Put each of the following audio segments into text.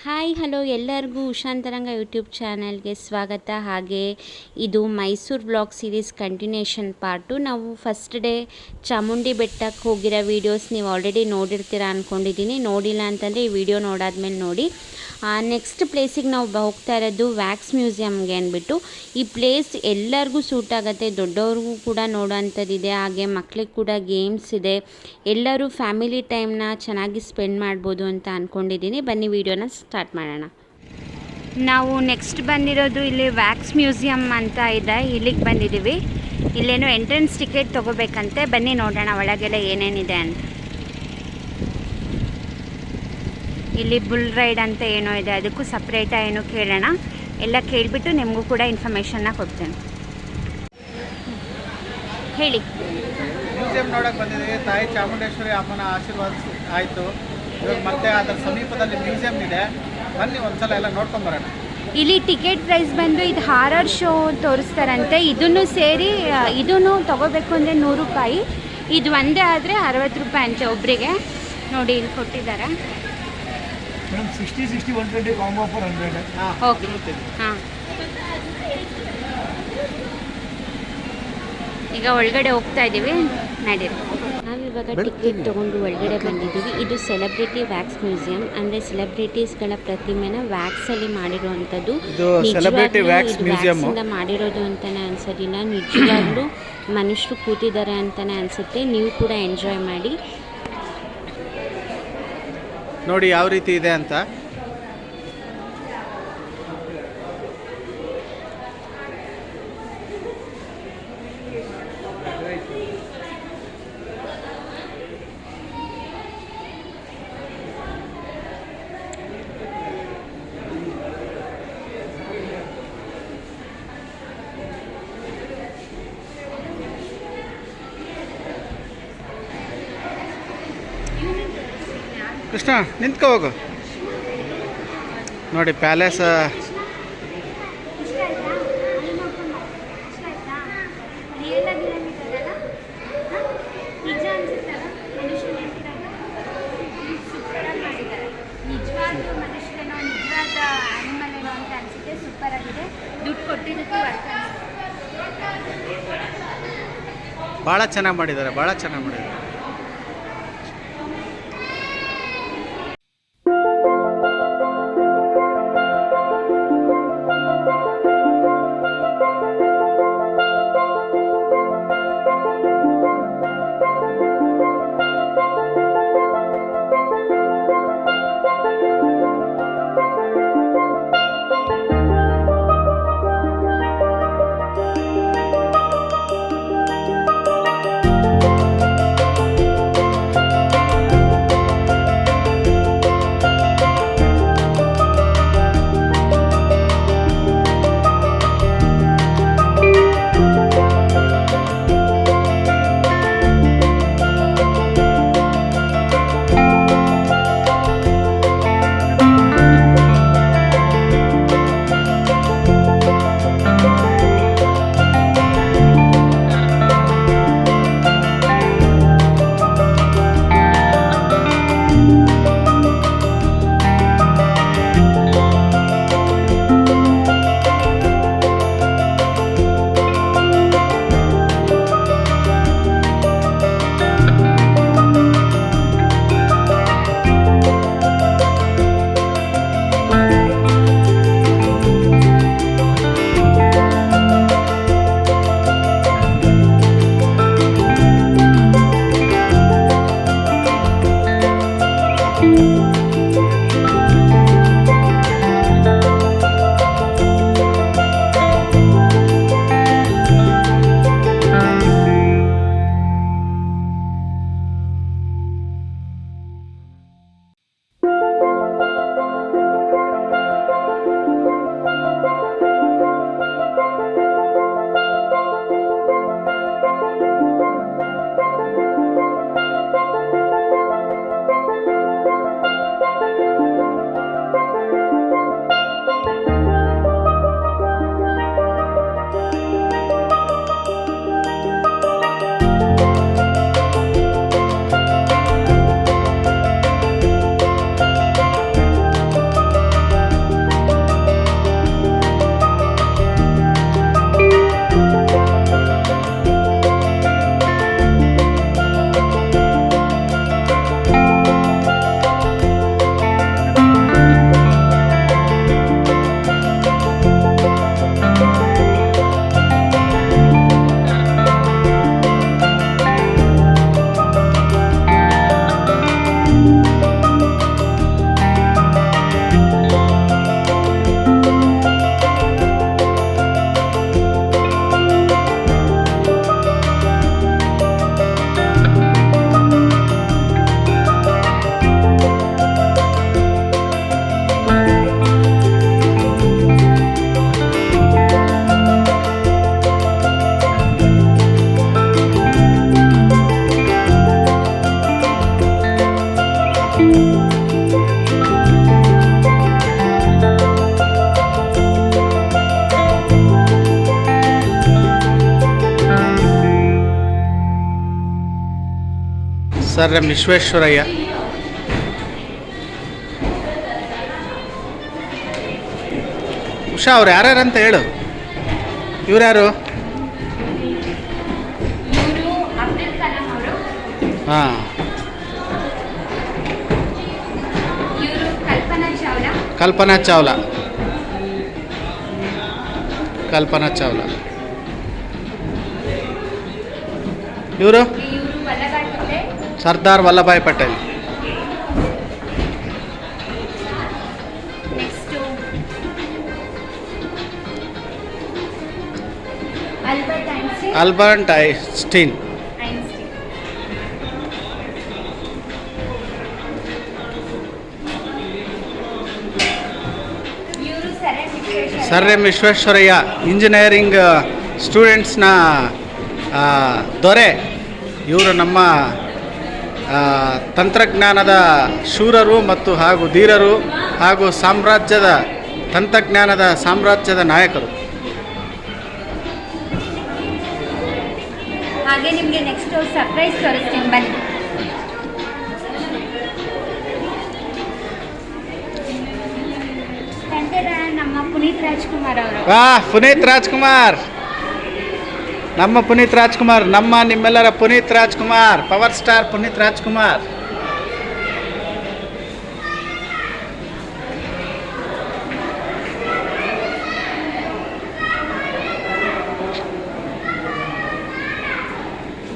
Hi hello ಎಲ್ಲರಿಗೂ ಉಷಾಂತರಂಗ YouTube ಚಾನಲ್ಗೆ ಸ್ವಾಗತ. ಹಾಗೆ ಇದು Mysuru blog series continuation part. ನಾವು ಫಸ್ಟ್ ಡೇ ಚಾಮುಂಡಿ ಬೆಟ್ಟಕ್ಕೆ ಹೋಗಿರೋ ವೀಡಿಯೋಸ್ ನೀವು ಆಲ್ರೆಡಿ ನೋಡಿರ್ತೀರ ಅಂದ್ಕೊಂಡಿದ್ದೀನಿ. ನೋಡಿಲ್ಲ ಅಂತಂದರೆ ಈ ವಿಡಿಯೋ ನೋಡಾದ್ಮೇಲೆ ನೋಡಿ. ನೆಕ್ಸ್ಟ್ ಪ್ಲೇಸಿಗೆ ನಾವು ಹೋಗ್ತಾ ಇರೋದು ವ್ಯಾಕ್ಸ್ ಮ್ಯೂಸಿಯಮ್ಗೆ ಅಂದ್ಬಿಟ್ಟು. ಈ ಪ್ಲೇಸ್ ಎಲ್ಲರಿಗೂ ಸೂಟ್ ಆಗುತ್ತೆ, ದೊಡ್ಡವ್ರಿಗೂ ಕೂಡ ನೋಡೋಂಥದ್ದಿದೆ, ಹಾಗೆ ಮಕ್ಳಿಗೆ ಕೂಡ ಗೇಮ್ಸ್ ಇದೆ. ಎಲ್ಲರೂ ಫ್ಯಾಮಿಲಿ ಟೈಮ್ನ ಚೆನ್ನಾಗಿ ಸ್ಪೆಂಡ್ ಮಾಡ್ಬೋದು ಅಂತ ಅಂದ್ಕೊಂಡಿದ್ದೀನಿ. ಬನ್ನಿ ವಿಡಿಯೋನ ಸ್ಟಾರ್ಟ್ ಮಾಡೋಣ. ನಾವು ನೆಕ್ಸ್ಟ್ ಬಂದಿರೋದು ಇಲ್ಲಿ ವ್ಯಾಕ್ಸ್ ಮ್ಯೂಸಿಯಮ್ ಅಂತ ಇದೆ, ಇಲ್ಲಿಗೆ ಬಂದಿದ್ದೀವಿ. ಇಲ್ಲೇನೋ ಎಂಟ್ರೆನ್ಸ್ ಟಿಕೆಟ್ ತೊಗೋಬೇಕಂತೆ. ಬನ್ನಿ ನೋಡೋಣ ಒಳಗೆಲ್ಲ ಏನೇನಿದೆ ಅಂತ. ಇಲ್ಲಿ ಬುಲ್ ರೈಡ್ ಅಂತ ಏನೋ ಇದೆ, ಅದಕ್ಕೂ ಸಪ್ರೇಟಾಗಿ ಏನೋ ಕೇಳೋಣ. ಎಲ್ಲ ಕೇಳಿಬಿಟ್ಟು ನಿಮಗೂ ಕೂಡ ಇನ್ಫಾರ್ಮೇಷನ್ನ ಕೊಡ್ತೇನೆ. ಹೇಳಿ. ಮ್ಯೂಸಿಯಂ ನೋಡೋಕೆ ಬಂದಿದ್ದೀವಿ. ತಾಯಿ ಚಾಮುಂಡೇಶ್ವರಿ ಅಮ್ಮನ ಆಶೀರ್ವಾದ ಆಯಿತು. ಇವಾಗ ಮತ್ತೆ ಅದರ ಸಮೀಪದಲ್ಲಿ ಮ್ಯೂಸಿಯಂ ಇದೆ, ಬನ್ನಿ ಒಂದ್ಸಲ ಎಲ್ಲ ನೋಡ್ಕೊಂಬರೋಣ. ಇಲ್ಲಿ ಟಿಕೆಟ್ ಪ್ರೈಸ್ ಬಂದು ಇದು ಹಾರರ್ ಶೋ ತೋರಿಸ್ತಾರಂತೆ. ಇದನ್ನು ಸೇರಿ ಇದನ್ನು ತೊಗೋಬೇಕು ಅಂದರೆ 100 ರೂಪಾಯಿ, ಇದು ಒಂದೇ ಆದರೆ 60 ರೂಪಾಯಿ ಅಂತೆ ಒಬ್ಬರಿಗೆ. ನೋಡಿ ಇಲ್ಲಿ ಕೊಟ್ಟಿದ್ದಾರೆ. Madam 60 120 combo for 100. ಓಕೆ, ಹಾಂ. ಈಗ ಒಳಗಡೆ ಹೋಗ್ತಾ ಇದ್ದೀವಿ, ನಡೀರಿ. ನಾವಿವಾಗ ಟಿಕೆಟ್ ತೊಗೊಂಡು ಒಳಗಡೆ ಬಂದಿದ್ದೀವಿ. ಇದು ಸೆಲೆಬ್ರಿಟಿ ವ್ಯಾಕ್ಸ್ ಮ್ಯೂಸಿಯಂ, ಅಂದರೆ ಸೆಲೆಬ್ರಿಟೀಸ್ಗಳ ಪ್ರತಿಮೆನ ವ್ಯಾಕ್ಸಲ್ಲಿ ಮಾಡಿರುವಂಥದ್ದು. ವ್ಯಾಕ್ಸಿಂದ ಮಾಡಿರೋದು ಅಂತಲೇ ಅನ್ಸೋದಿಲ್ಲ, ನಿಜವಾಗ್ಲೂ ಮನುಷ್ಯರು ಕೂತಿದ್ದಾರೆ ಅಂತಲೇ ಅನಿಸುತ್ತೆ. ನೀವು ಕೂಡ ಎಂಜಾಯ್ ಮಾಡಿ ನೋಡಿ ಯಾವ ರೀತಿ ಇದೆ ಅಂತ. ಕೃಷ್ಣ ನಿಂತ್ಕೊ ಹೋಗು. ನೋಡಿ ಪ್ಯಾಲೇಸ್. ಭಾಳ ಚೆನ್ನಾಗಿ ಮಾಡಿದ್ದಾರೆ, ಭಾಳ ಚೆನ್ನಾಗಿ ಮಾಡಿದ್ದಾರೆ. Sir M Visvesvaraya. ಉಷಾ ಅವ್ರು ಯಾರ್ಯಾರಂತ ಹೇಳು. ಇವ್ರು ಯಾರು? ಇವರು ಅಬ್ದುಲ್ ಕಲಾಂ ಅವರು, ಹಾಂ. ಇವರು ಕಲ್ಪನಾ ಚಾವ್ಲಾ, ಕಲ್ಪನಾ ಚಾವ್ಲಾ. ಕಲ್ಪನಾ ಚಾವ್ಲಾ. ಇವರು ಇವರು Vallabhbhai Patel, Sardar Vallabhbhai Patel. Next Albert Einstein. Albert Einstein. ಇವರು sir M Visvesvaraya. Sir M Visvesvaraya engineering ಸ್ಟೂಡೆಂಟ್ಸ್ನ ದೊರೆ. ಇವರು ನಮ್ಮ ತಂತ್ರಜ್ಞಾನದ ಶೂರರು ಮತ್ತು ಹಾಗೂ ಧೀರರು ಹಾಗೂ ತಂತ್ರಜ್ಞಾನದ ಸಾಮ್ರಾಜ್ಯದ ನಾಯಕರು. ಹಾಗೆ ನಿಮಗೆ ನೆಕ್ಸ್ಟ್ ಸರ್ಪ್ರೈಸ್ ತೋರಿಸ್ತೀನಿ ಬನ್ನಿ. ನಮ್ಮ ಪುನೀತ್ ರಾಜ್ಕುಮಾರ್ ಅವರು. ಪುನೀತ್ ರಾಜ್ಕುಮಾರ್, ನಮ್ಮ ಪುನೀತ್ ರಾಜ್ಕುಮಾರ್, ನಿಮ್ಮೆಲ್ಲರ ಪುನೀತ್ ರಾಜ್ಕುಮಾರ್, ಪವರ್ ಸ್ಟಾರ್ ಪುನೀತ್ ರಾಜ್ಕುಮಾರ್.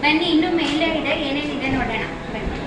ಬನ್ನಿ, ಇನ್ನು ಮೇಲೆ ಇದೆ, ಏನೇನಿದೆ ನೋಡೋಣ ಬನ್ನಿ.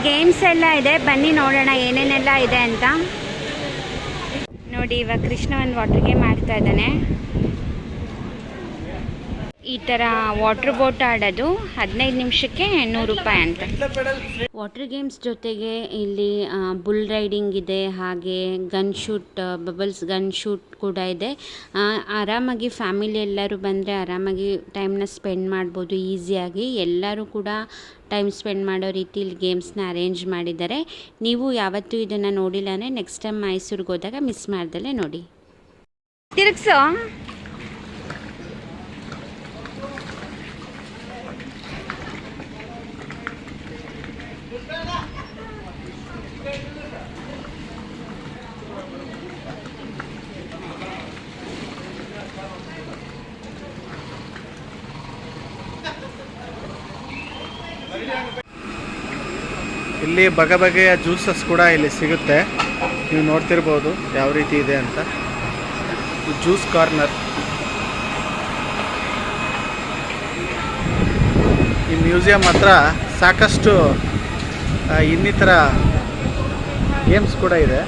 ಗೇಮ್ಸ್ ಎಲ್ಲ ಇದೆ, ಬನ್ನಿ ನೋಡೋಣ ಏನೇನೆಲ್ಲ ಇದೆ ಅಂತ. ನೋಡಿ ಇವಾಗ ಕೃಷ್ಣ ಒಂದು ವಾಟರ್ ಗೇಮ್ ಆಡ್ತಾ ಇದ್ದಾನೆ. ಈ ಥರ ವಾಟರ್ ಬೋಟ್ ಆಡೋದು 15 ನಿಮಿಷಕ್ಕೆ 100 ರೂಪಾಯಿ ಅಂತ. ವಾಟರ್ ಗೇಮ್ಸ್ ಜೊತೆಗೆ ಇಲ್ಲಿ ಬುಲ್ ರೈಡಿಂಗ್ ಇದೆ, ಹಾಗೆ gun shoot, bubbles gun shoot ಕೂಡ ಇದೆ. ಆರಾಮಾಗಿ ಫ್ಯಾಮಿಲಿ ಎಲ್ಲರೂ ಬಂದರೆ ಆರಾಮಾಗಿ ಟೈಮ್ನ ಸ್ಪೆಂಡ್ ಮಾಡ್ಬೋದು ಈಸಿಯಾಗಿ. ಎಲ್ಲರೂ ಕೂಡ ಟೈಮ್ ಸ್ಪೆಂಡ್ ಮಾಡೋ ರೀತಿಲಿ ಗೇಮ್ಸ್ನ ಅರೇಂಜ್ ಮಾಡಿದ್ದಾರೆ. ನೀವು ಯಾವತ್ತೂ ಇದನ್ನು ನೋಡಿಲ್ಲ ಅಂದರೆ ನೆಕ್ಸ್ಟ್ ಟೈಮ್ ಮೈಸೂರಿಗೆ ಹೋದಾಗ ಮಿಸ್ ಮಾಡ್ದಲೇ ನೋಡಿ. ತಿರುಗ್ಸೋ. ಇಲ್ಲಿ ಬಗೆಯ ಜ್ಯೂಸಸ್ ಕೂಡ ಇಲ್ಲಿ ಸಿಗುತ್ತೆ. ನೀವು ನೋಡ್ತಿರ್ಬೋದು ಯಾವ ರೀತಿ ಇದೆ ಅಂತ. Juice corner. ಈ ಮ್ಯೂಸಿಯಂ ಹತ್ರ ಸಾಕಷ್ಟು ಇನ್ನಿತರ ಗೇಮ್ಸ್ ಕೂಡ ಇದೆ.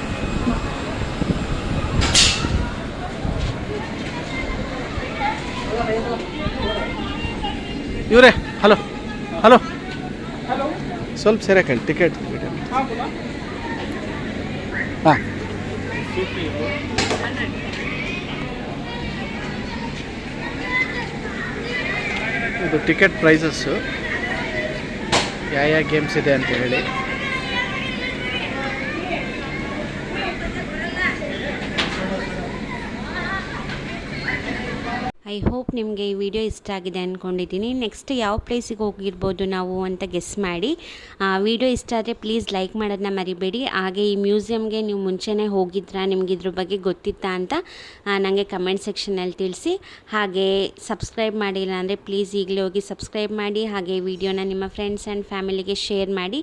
ಇವರೇ ಹಲೋ ಹಲೋ ಸ್ವಲ್ಪ ಸೇರಕಂಡು ಟಿಕೆಟ್ ಹಾಂ. ಇದು ಟಿಕೆಟ್ ಪ್ರೈಸಸ್ಸು, ಯಾವ ಗೇಮ್ಸ್ ಇದೆ ಅಂತ ಹೇಳಿ. ಐ ಹೋಪ್ ನಿಮಗೆ ಈ ವಿಡಿಯೋ ಇಷ್ಟ ಆಗಿದೆ ಅಂದ್ಕೊಂಡಿದ್ದೀನಿ. ನೆಕ್ಸ್ಟ್ ಯಾವ ಪ್ಲೇಸಿಗೆ ಹೋಗಿರ್ಬೋದು ನಾವು ಅಂತ ಗೆಸ್ ಮಾಡಿ. ವಿಡಿಯೋ ಇಷ್ಟ ಆದರೆ ಪ್ಲೀಸ್ ಲೈಕ್ ಮಾಡೋದನ್ನ ಮರಿಬೇಡಿ. ಹಾಗೆ ಈ ಮ್ಯೂಸಿಯಮ್ಗೆ ನೀವು ಮುಂಚೆನೇ ಹೋಗಿದ್ರಾ, ನಿಮ್ಗೆ ಇದ್ರ ಬಗ್ಗೆ ಗೊತ್ತಿತ್ತಾ ಅಂತ ನನಗೆ ಕಮೆಂಟ್ ಸೆಕ್ಷನಲ್ಲಿ ತಿಳಿಸಿ. ಹಾಗೆ ಸಬ್ಸ್ಕ್ರೈಬ್ ಮಾಡಿಲ್ಲ ಅಂದರೆ ಪ್ಲೀಸ್ ಈಗಲೇ ಹೋಗಿ ಸಬ್ಸ್ಕ್ರೈಬ್ ಮಾಡಿ. ಹಾಗೆ ಈ ವಿಡಿಯೋನ ನಿಮ್ಮ ಫ್ರೆಂಡ್ಸ್ ಆ್ಯಂಡ್ ಫ್ಯಾಮಿಲಿಗೆ ಶೇರ್ ಮಾಡಿ.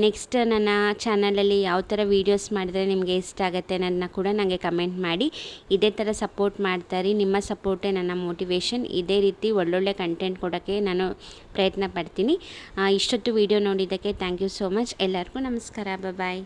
ನೆಕ್ಸ್ಟ್ ನನ್ನ ಚಾನಲಲ್ಲಿ ಯಾವ ಥರ ವೀಡಿಯೋಸ್ ಮಾಡಿದ್ರೆ ನಿಮಗೆ ಇಷ್ಟ ಆಗುತ್ತೆ ಅನ್ನೋದನ್ನ ಕೂಡ ನನಗೆ ಕಮೆಂಟ್ ಮಾಡಿ. ಇದೇ ಥರ ಸಪೋರ್ಟ್ ಮಾಡ್ತಾರೆ. ನಿಮ್ಮ ಸಪೋರ್ಟೇ ನನ್ನ ಮೋಟಿವೇಶನ್. ಇದೇ ರೀತಿ ಒಳ್ಳೊಳ್ಳೆ ಕಂಟೆಂಟ್ ಕೊಡೋಕ್ಕೆ ನಾನು ಪ್ರಯತ್ನ ಪಡ್ತೀನಿ. ಇಷ್ಟೊತ್ತು ವಿಡಿಯೋ ನೋಡಿದ್ದಕ್ಕೆ ಥ್ಯಾಂಕ್ ಯು ಸೋ ಮಚ್. ಎಲ್ಲರಿಗೂ ನಮಸ್ಕಾರ. ಬಾಯ್.